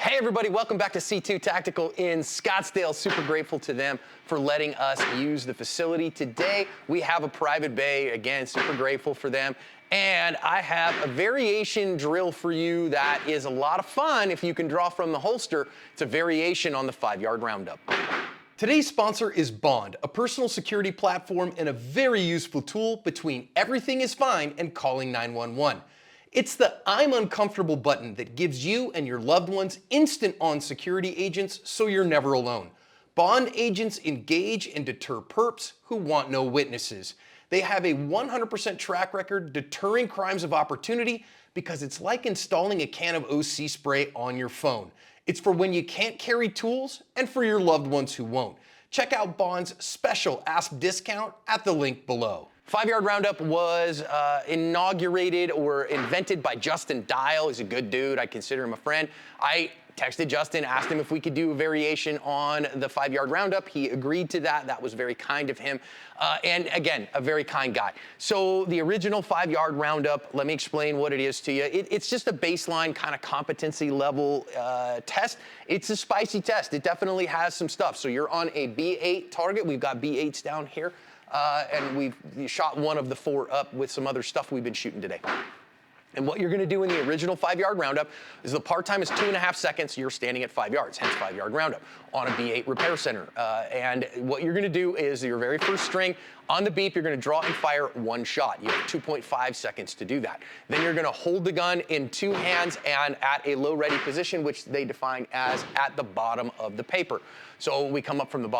Hey everybody, welcome back to C2 Tactical in Scottsdale. Super grateful to them for letting us use the facility. Today we have a private bay. Again, super grateful for them. And I have a variation drill for you that is a lot of fun if you can draw from the holster. It's a variation on the 5-yard roundup. Today's sponsor is Bond, a personal security platform and a very useful tool between everything is fine and calling 911. It's the I'm uncomfortable button that gives you and your loved ones instant on security agents so you're never alone. Bond agents engage and deter perps who want no witnesses. They have a 100% track record deterring crimes of opportunity because it's like installing a can of OC spray on your phone. It's for when you can't carry tools and for your loved ones who won't. Check out Bond's special ASP discount at the link below. 5-yard roundup was inaugurated or invented by Justin Dial. He's a good dude. I consider him a friend. I texted Justin, asked him if we could do a variation on the 5-yard roundup. He agreed to that. That was very kind of him. And again, a very kind guy. So the original 5-yard roundup, let me explain what it is to you. It's just a baseline kind of competency level test. It's a spicy test. It definitely has some stuff. So you're on a B8 target. We've got B8s down here. And we've shot one of the 4 up with some other stuff we've been shooting today. And what you're going to do in the original 5-yard roundup is the part time is 2.5 seconds. You're standing at 5 yards, hence 5-yard roundup on a B8 repair center. And what you're going to do is your very first string on the beep, you're going to draw and fire 1 shot. You have 2.5 seconds to do that. Then you're going to hold the gun in 2 hands and at a low ready position, which they define as at the bottom of the paper. So we come up from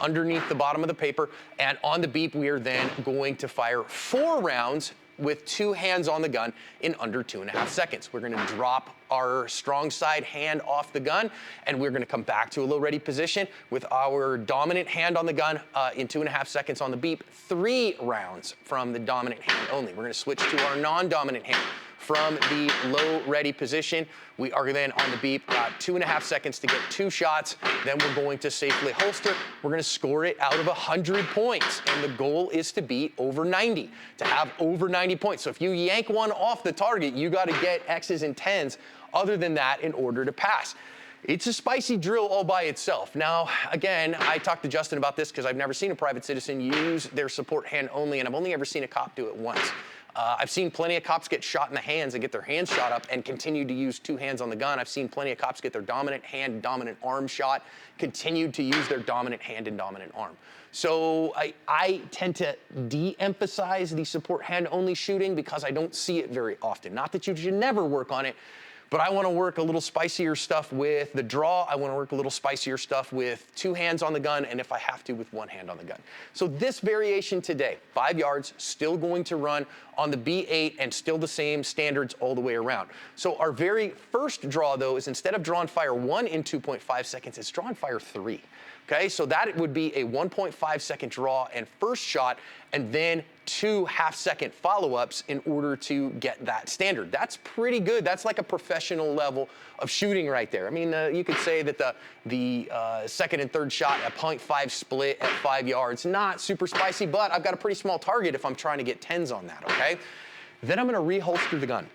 underneath the bottom of the paper, and on the beep, we are then going to fire 4 rounds with 2 hands on the gun in under 2.5 seconds. We're gonna drop our strong side hand off the gun, and we're gonna come back to a low ready position with our dominant hand on the gun in 2.5 seconds on the beep, 3 rounds from the dominant hand only. We're gonna switch to our non-dominant hand from the low ready position. We are then on the beep, 2.5 seconds to get 2 shots. Then we're going to safely holster. We're gonna score it out of 100 points. And the goal is to be over 90, to have over 90 points. So if you yank one off the target, you gotta get X's and 10s other than that in order to pass. It's a spicy drill all by itself. Now, again, I talked to Justin about this because I've never seen a private citizen use their support hand only, and I've only ever seen a cop do it once. I've seen plenty of cops get shot in the hands and get their hands shot up and continue to use 2 hands on the gun. I've seen plenty of cops get their dominant hand, dominant arm shot, continued to use their dominant hand and dominant arm. So I tend to de-emphasize the support hand only shooting because I don't see it very often. Not that you should never work on it, but I want to work a little spicier stuff with the draw. I want to work a little spicier stuff with 2 hands on the gun, and if I have to, with 1 hand on the gun. So this variation today, 5 yards, still going to run on the B8 and still the same standards all the way around. So our very first draw, though, is instead of draw and fire 1 in 2.5 seconds, it's draw and fire 3. Okay, so that would be a 1.5 second draw and first shot, and then 2 half-second follow-ups in order to get that standard. That's pretty good. That's like a professional level of shooting right there. I mean, you could say that the second and third shot, a 0.5 split at 5 yards, not super spicy, but I've got a pretty small target if I'm trying to get 10s on that, okay? Then I'm gonna reholster the gun.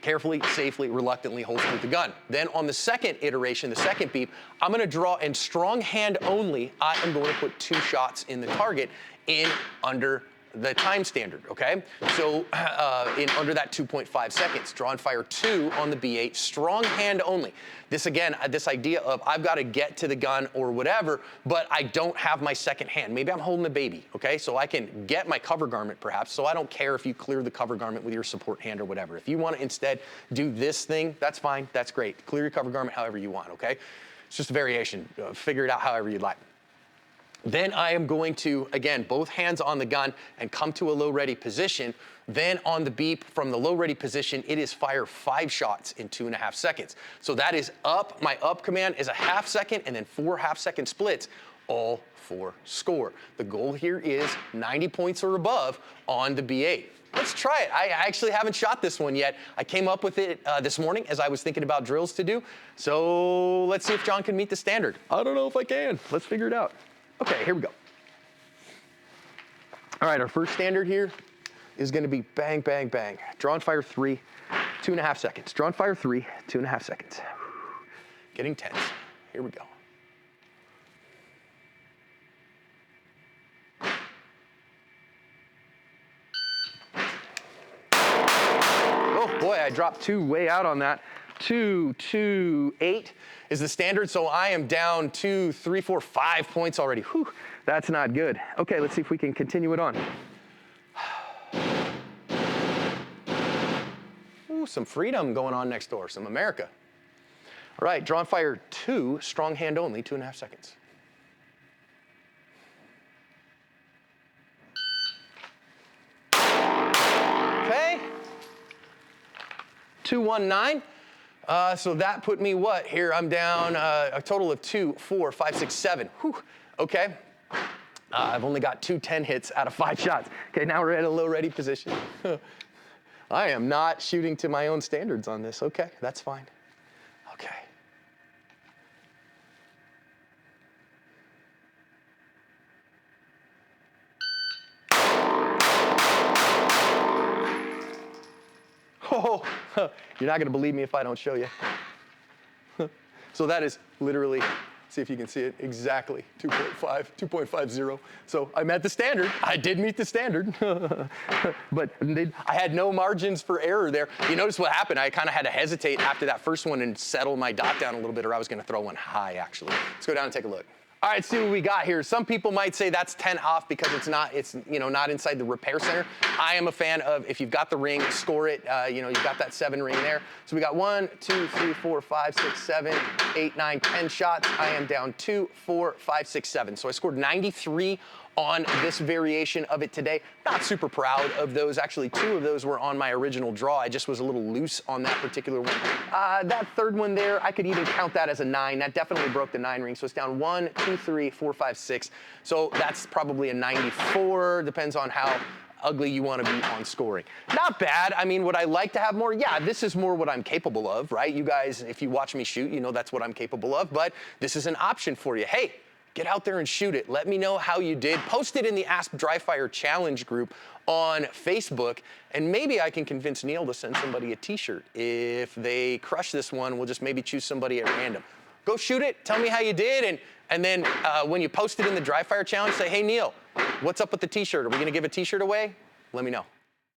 Carefully, safely, reluctantly holster the gun. Then on the second iteration, the second beep, I'm gonna draw and strong hand only, I am going to put 2 shots in the target in under the time standard, okay? So in under that 2.5 seconds, draw and fire 2 on the B8, strong hand only. This again, this idea of I've got to get to the gun or whatever, but I don't have my second hand. Maybe I'm holding the baby, okay? So I can get my cover garment perhaps, so I don't care if you clear the cover garment with your support hand or whatever. If you want to instead do this thing, that's fine, that's great. Clear your cover garment however you want, okay? It's just a variation. Figure it out however you'd like. Then I am going to, again, both hands on the gun and come to a low ready position. Then on the beep from the low ready position, it is fire 5 shots in 2.5 seconds. So that is up, my up command is a half second and then 4 half-second splits, all for score. The goal here is 90 points or above on the B8. Let's try it. I actually haven't shot this one yet. I came up with it this morning as I was thinking about drills to do. So let's see if John can meet the standard. I don't know if I can. Let's figure it out. Okay, here we go. All right, our first standard here is gonna be bang, bang, bang. Draw and fire 3, 2.5 seconds. Draw and fire 3, 2.5 seconds. getting tense. Here we go. Oh boy, I dropped 2 way out on that. 2, 2, 8 is the standard, so I am down 2, 3, 4, 5 points already. Whew, that's not good. Okay, let's see if we can continue it on. Ooh, some freedom going on next door, some America. All right, draw and fire 2, strong hand only, 2.5 seconds. Okay. 219. So that put me what? Here I'm down a total of 2, 4, 5, 6, 7. Whew. Okay. I've only got 2 10 hits out of 5 shots. Okay, now we're at a low ready position. I am not shooting to my own standards on this. Okay, that's fine. Okay. Oh, you're not going to believe me if I don't show you. So that is literally, see if you can see it, exactly 2.5, 2.50. So I met the standard. I did meet the standard. But I had no margins for error there. You notice what happened? I kind of had to hesitate after that first one and settle my dot down a little bit, or I was going to throw one high, actually. Let's go down and take a look. All right, see what we got here. Some people might say that's 10 off because it's not inside the repair center. I am a fan of if you've got the ring, score it. You've got that 7 ring there. So we got 1, 2, 3, 4, 5, 6, 7, 8, 9, 10 shots. I am down 2, 4, 5, 6, 7. So I scored 93 on this variation of it today. Not super proud of those. Actually, 2 of those were on my original draw. I just was a little loose on that particular one. That third one there, I could even count that as a 9. That definitely broke the 9 ring. So it's down 1, 2, 3, 4, 5, 6. So that's probably a 94. Depends on how ugly you want to be on scoring. Not bad. I mean, would I like to have more? Yeah, this is more what I'm capable of, right? You guys, if you watch me shoot, you know that's what I'm capable of. But this is an option for you. Hey, get out there and shoot it. Let me know how you did. Post it in the Ask Dry Fire Challenge group on Facebook, and maybe I can convince Neil to send somebody a t-shirt. If they crush this one, we'll just maybe choose somebody at random. Go shoot it, tell me how you did, and then when you post it in the Dry Fire Challenge, say, hey Neil, what's up with the t-shirt? Are we gonna give a t-shirt away? Let me know.